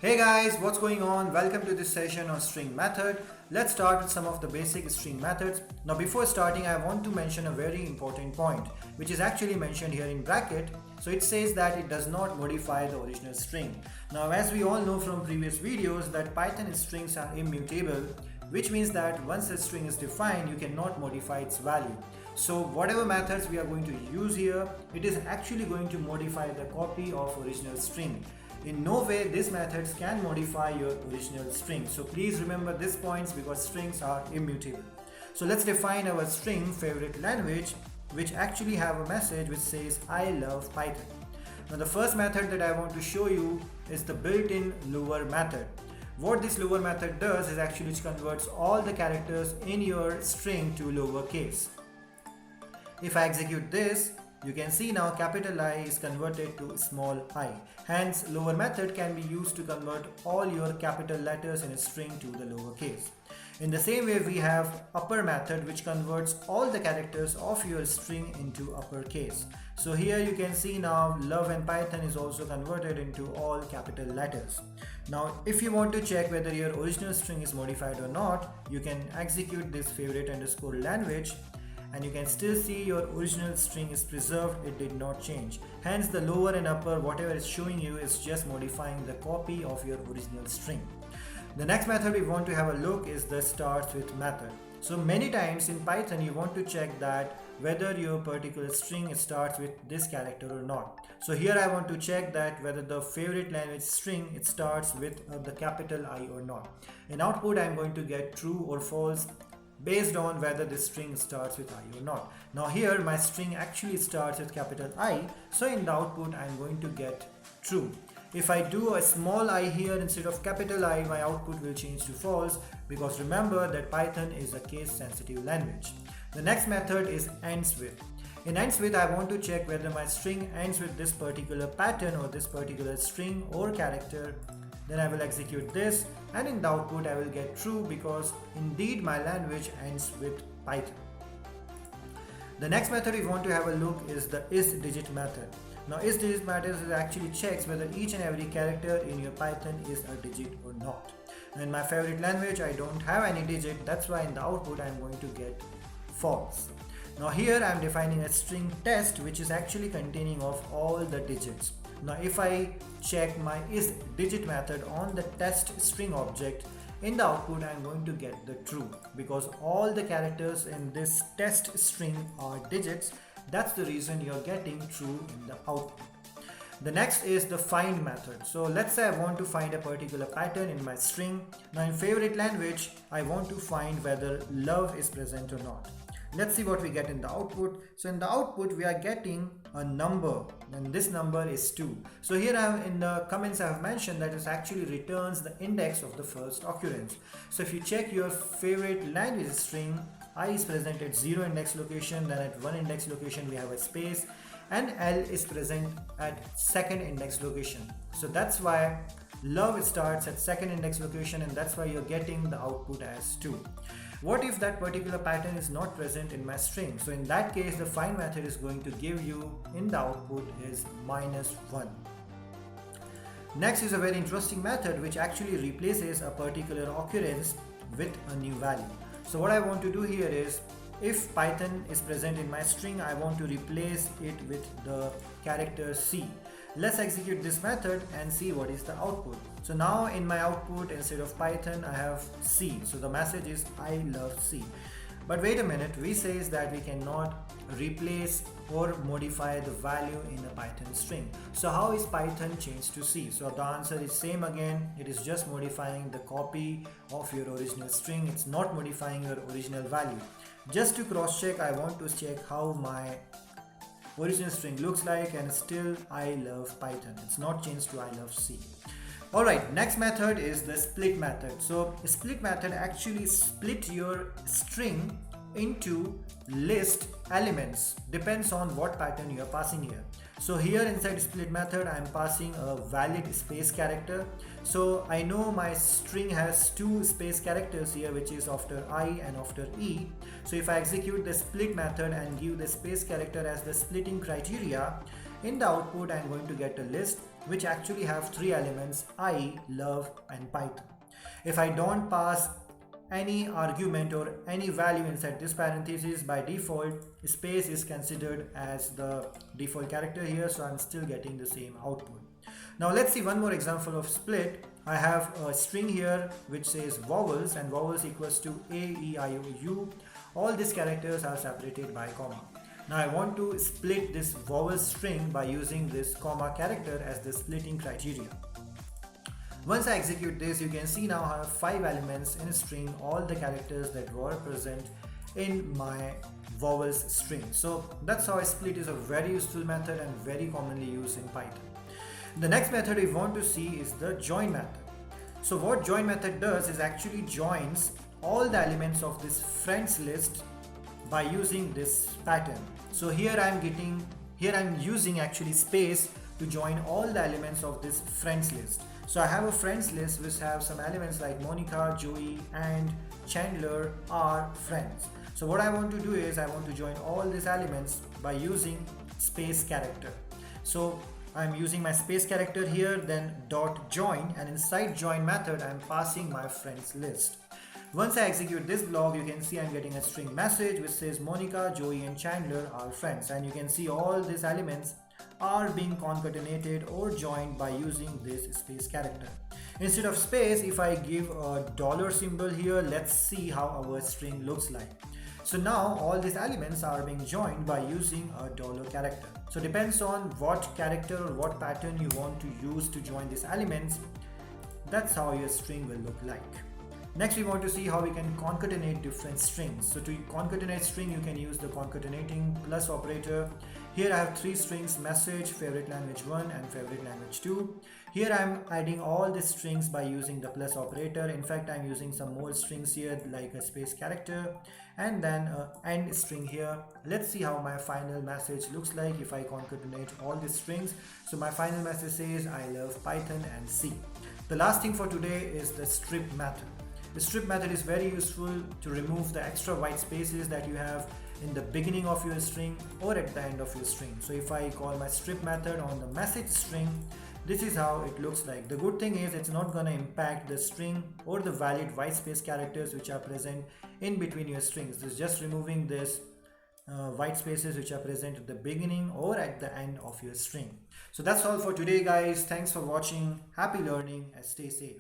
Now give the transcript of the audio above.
Hey guys, what's going on? Welcome to this session on string method. Let's start with some of the basic string methods. Now before starting, I want to mention a very important point, which is actually mentioned here in bracket. So it says that it does not modify the original string. Now as we all know from previous videos that Python strings are immutable, which means that once a string is defined, you cannot modify its value. So whatever methods we are going to use here, it is actually going to modify the copy of original string. In no way these methods can modify your original string. So please remember these points because strings are immutable. So let's define our string favorite language, which actually have a message which says I love Python. Now the first method that I want to show you is the built-in lower method. What this lower method does is actually it converts all the characters in your string to lowercase. If I execute this, you can see now capital I is converted to small I. Hence, lower method can be used to convert all your capital letters in a string to the lowercase. In the same way, we have upper method which converts all the characters of your string into uppercase. So here you can see now love and Python is also converted into all capital letters. Now if you want to check whether your original string is modified or not, you can execute this favorite underscore language and you can still see your original string is preserved, it did not change. Hence the lower and upper, whatever is showing you is just modifying the copy of your original string. The next method we want to have a look is the starts with method. So many times in Python you want to check that whether your particular string starts with this character or not. So here I want to check that whether the favorite language string it starts with the capital I or not. In output I am going to get true or false based on whether this string starts with I or not. Now here my string actually starts with capital I, so in the output I am going to get true. If I do a small I here instead of capital I, my output will change to false because remember that Python is a case sensitive language. The next method is ends with. In ends with I want to check whether my string ends with this particular pattern or this particular string or character. Then I will execute this and in the output I will get true because indeed my language ends with Python. The next method we want to have a look is the isDigit method. Now isDigit method actually checks whether each and every character in your Python is a digit or not. And in my favorite language I don't have any digit, that's why in the output I am going to get false. Now here I am defining a string test which is actually containing of all the digits. Now if I check my isDigit method on the test string object, in the output I am going to get the true because all the characters in this test string are digits. That's the reason you're getting true in the output. The next is the find method. So let's say I want to find a particular pattern in my string. Now in favorite language I want to find whether love is present or not. Let's see what we get in the output. So in the output we are getting a number and this number is 2. So here I have in the comments I have mentioned that it actually returns the index of the first occurrence. So if you check your favorite language string, I is present at 0 index location, then at 1 index location we have a space and L is present at second index location. So that's why love starts at second index location and that's why you're getting the output as 2. What if that particular pattern is not present in my string? So in that case the find method is going to give you in the output is -1. Next is a very interesting method which actually replaces a particular occurrence with a new value. So what I want to do here is if Python is present in my string, I want to replace it with the character C. Let's execute this method and see what is the output. So now in my output instead of Python I have C. So the message is I love C. But wait a minute, we says that we cannot replace or modify the value in a Python string. So how is Python changed to C? So the answer is same again. It is just modifying the copy of your original string. It's not modifying your original value. Just to cross check, I want to check how my original string looks like and still I love Python. It's not changed to I love C. Alright, next method is the split method. So split method actually split your string into list elements, depends on what pattern you are passing here. So here inside split method I am passing a valid space character. So I know my string has two space characters here, which is after I and after E. So if I execute the split method and give the space character as the splitting criteria, In the output, I'm going to get a list which actually have three elements: I, love, and Python. If I don't pass any argument or any value inside this parenthesis, by default space is considered as the default character here, so I'm still getting the same output. Now let's see one more example of split. I have a string here which says vowels, and vowels equals to A, E, I, O, U. All these characters are separated by comma. Now I want to split this vowel string by using this comma character as the splitting criteria. Once I execute this, you can see now I have 5 elements in a string, all the characters that were present in my vowels string. So that's how a split is a very useful method and very commonly used in Python. The next method we want to see is the join method. So what join method does is actually joins all the elements of this friends list by using this pattern. So here I'm using actually space to join all the elements of this friends list. So I have a friends list which have some elements like Monica, Joey, and Chandler are friends. So what I want to do is I want to join all these elements by using space character. So I'm using my space character here, then dot join, and inside join method I'm passing my friends list. Once I execute this block, you can see I'm getting a string message which says Monica, Joey, and Chandler are friends, and you can see all these elements are being concatenated or joined by using this space character. Instead of space, if I give a dollar symbol here, let's see how our string looks like. So now all these elements are being joined by using a dollar character. So depends on what character or what pattern you want to use to join these elements. That's how your string will look like. Next, we want to see how we can concatenate different strings. So to concatenate string, you can use the concatenating plus operator. Here I have 3 strings: message, favorite language 1, and favorite language 2. Here I'm adding all the strings by using the plus operator. In fact, I'm using some more strings here like a space character and then an end string here. Let's see how my final message looks like if I concatenate all the strings. So my final message says I love Python and C. The last thing for today is the strip method. The strip method is very useful to remove the extra white spaces that you have in the beginning of your string or at the end of your string. So if I call my strip method on the message string, this is how it looks like. The good thing is it's not going to impact the string or the valid white space characters which are present in between your strings. It's just removing this white spaces which are present at the beginning or at the end of your string. So that's all for today, guys. Thanks for watching. Happy learning and stay safe.